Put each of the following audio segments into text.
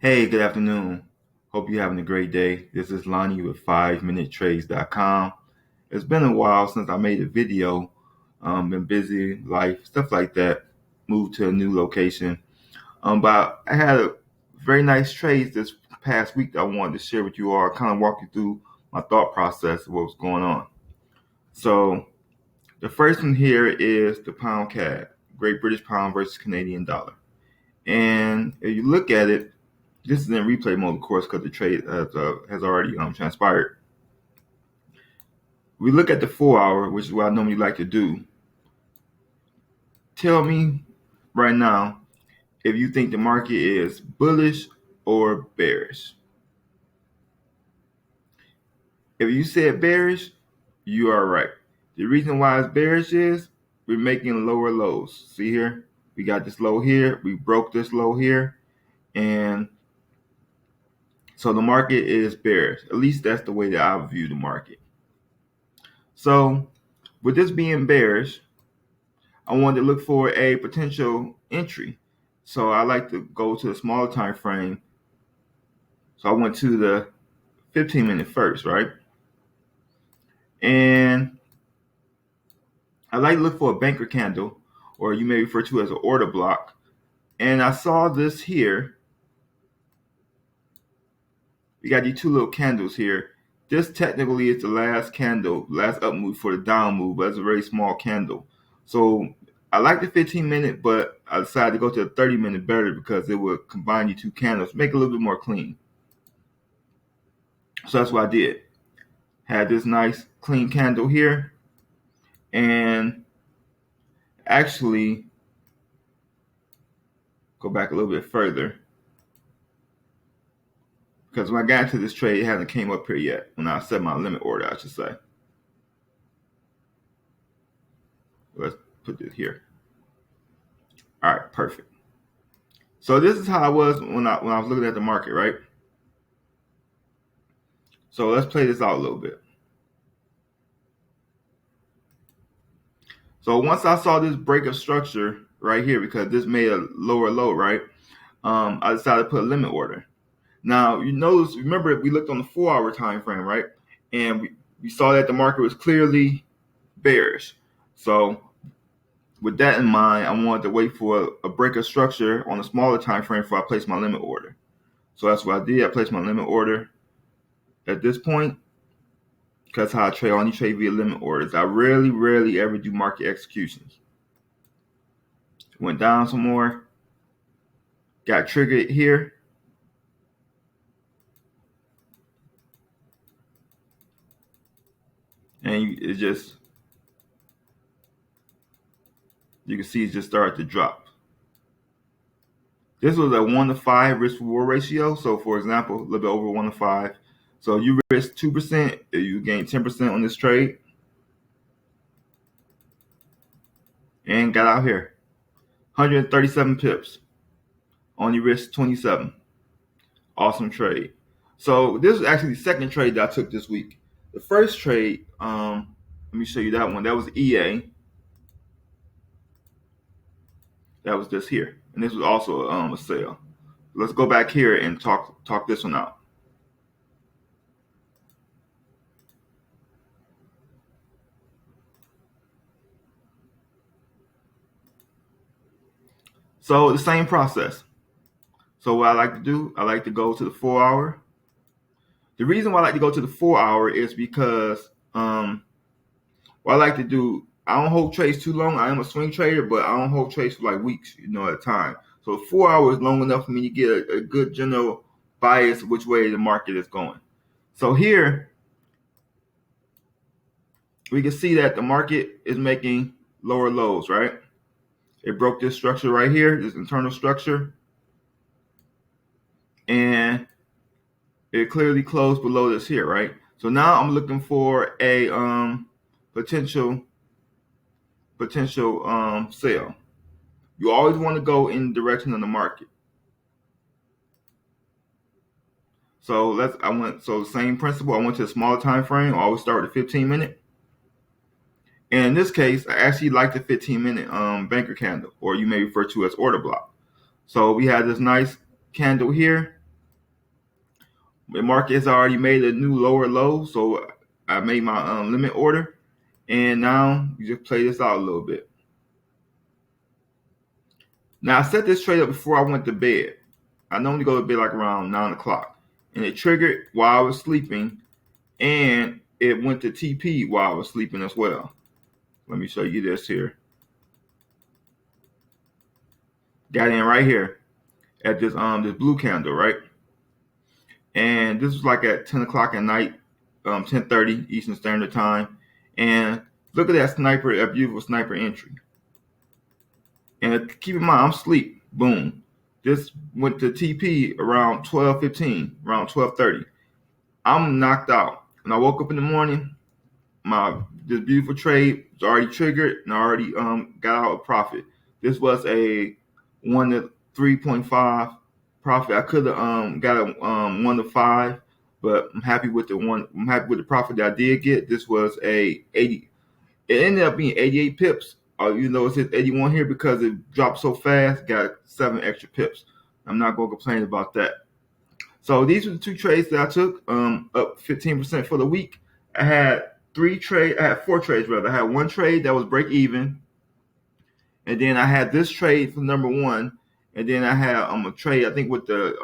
Hey, good afternoon. Hope you're having a great day. This is Lonnie with 5minutetrades.com. It's been a while since I made a video. Been busy, life, stuff like that. Moved to a new location. But I had a very nice trade this past week that I wanted to share with you all. Kind of walk you through my thought process of what was going on. So the first one here is the pound CAD, Great British Pound versus Canadian dollar. And if you look at it, this is in replay mode, of course, because the trade has already transpired. We look at the 4 hour, which is what I normally like to do. Tell me right now if you think the market is bullish or bearish. If you said bearish, you are right. The reason why it's bearish is we're making lower lows. See here? We got this low here. We broke this low here. And so the market is bearish. At least that's the way that I view the market. So with this being bearish, I wanted to look for a potential entry. So I like to go to a smaller time frame. So I went to the 15-minute first, right? And I like to look for a banker candle, or you may refer to as an order block. And I saw this here. We got these two little candles here. This technically is the last candle, last up move for the down move, but it's a very small candle. So I like the 15-minute, but I decided to go to the 30-minute better because it would combine the two candles, make it a little bit more clean. So that's what I did. Had this nice clean candle here, and actually go back a little bit further because when I got into this trade, it hasn't came up here yet. When I set my limit order, I should say. Let's put this here. All right, perfect. So this is how I was when I was looking at the market, right? So let's play this out a little bit. So once I saw this break of structure right here, because this made a lower low, right? I decided to put a limit order. Now you notice, remember we looked on the 4 hour time frame, right? And we saw that the market was clearly bearish. So with that in mind, I wanted to wait for a break of structure on a smaller time frame before I placed my limit order. So that's what I did. I placed my limit order at this point because how I trade. I only trade via limit orders. I rarely ever do market executions. Went down some more. Got triggered here. And it just, you can see it just started to drop. This was a 1-to-5 risk reward ratio. So for example, a little bit over 1-to-5. So you risk 2%, you gain 10% on this trade. And got out here. 137 pips. Only risk 27. Awesome trade. So this is actually the second trade that I took this week. The first trade, let me show you that one. That was EA. That was this here. And this was also a sale. Let's go back here and talk this one out. So the same process. So what I like to do, I like to go to the 4 hour. The reason why I like to go to the 4 hour is because what I like to do, I don't hold trades too long. I am a swing trader, but I don't hold trades for like weeks, at a time. So 4 hours is long enough for me to get a good general bias of which way the market is going. So here we can see that the market is making lower lows, right? It broke this structure right here, this internal structure, and it clearly closed below this here, right? So now I'm looking for a potential sale. You always want to go in the direction of the market. So the same principle. I went to a smaller time frame. I always start with the 15-minute. And in this case, I actually like the 15-minute banker candle, or you may refer to as order block. So we had this nice candle here. The market has already made a new lower low, so I made my limit order, and now you just play this out a little bit. Now I set this trade up before I went to bed. I normally go to bed like around 9 o'clock, and it triggered while I was sleeping, and it went to TP while I was sleeping as well. Let me show you this here. Got in right here at this blue candle, right? And this was like at 10 o'clock at night, 10:30 Eastern Standard Time. And look at that sniper, a beautiful sniper entry. And keep in mind, I'm asleep. Boom. This went to TP around 12:15, around 12:30. I'm knocked out. When I woke up in the morning, this beautiful trade was already triggered and I already got out a profit. This was a 1 to 3.5 profit. I could have got a 1 to 5, but I'm happy with the one. I'm happy with the profit that I did get. This was a 80. It ended up being 88 pips. It says 81 here because it dropped so fast. Got 7 extra pips. I'm not going to complain about that. So these were the 2 trades that I took, up 15% for the week. I had 4 trades rather. I had 1 trade that was break even, and then I had this trade for number 1, and then I had a trade I think with the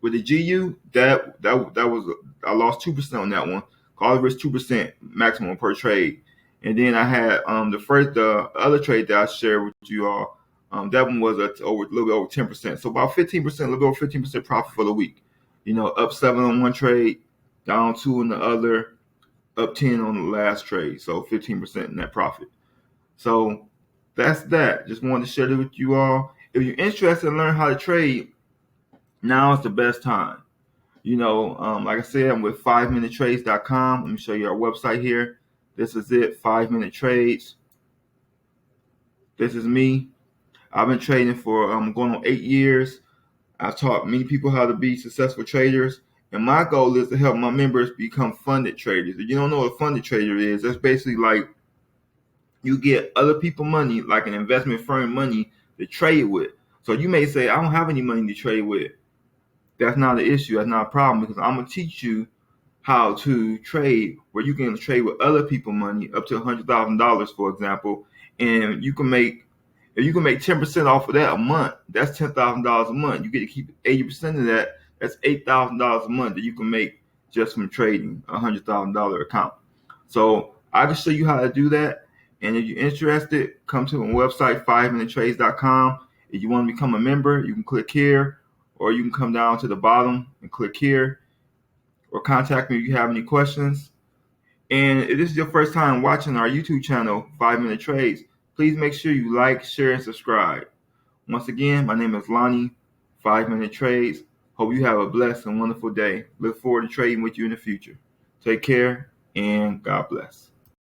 GU that was I lost 2% on that one. Call it risk 2% maximum per trade, and then I had the other trade that I shared with you all. That one was a little bit over 10%, so about 15%, a little bit over 15% profit for the week. Up 7 on one trade, down 2 on the other, up 10 on the last trade, so 15% net profit. So that's that. Just wanted to share it with you all. If you're interested in learning how to trade, now is the best time. Like I said, I'm with 5minutetrades.com. Let me show you our website here. This is it, 5 Minute Trades. This is me. I've been trading for going on 8 years. I've taught many people how to be successful traders, and my goal is to help my members become funded traders. If you don't know what a funded trader is, that's basically like you get other people money, like an investment firm money, to trade with. So you may say, I don't have any money to trade with. That's not an issue. That's not a problem, because I'm going to teach you how to trade where you can trade with other people money up to $100,000, for example, and you can make. If you can make 10% off of that a month, that's $10,000 a month. You get to keep 80% of that. That's $8,000 a month that you can make just from trading a $100,000 account. So I can show you how to do that. And if you're interested, come to my website, 5minutetrades.com. If you want to become a member, you can click here, or you can come down to the bottom and click here, or contact me if you have any questions. And if this is your first time watching our YouTube channel, 5 Minute Trades, please make sure you like, share, and subscribe. Once again, my name is Lonnie, 5 Minute Trades. Hope you have a blessed and wonderful day. Look forward to trading with you in the future. Take care, and God bless.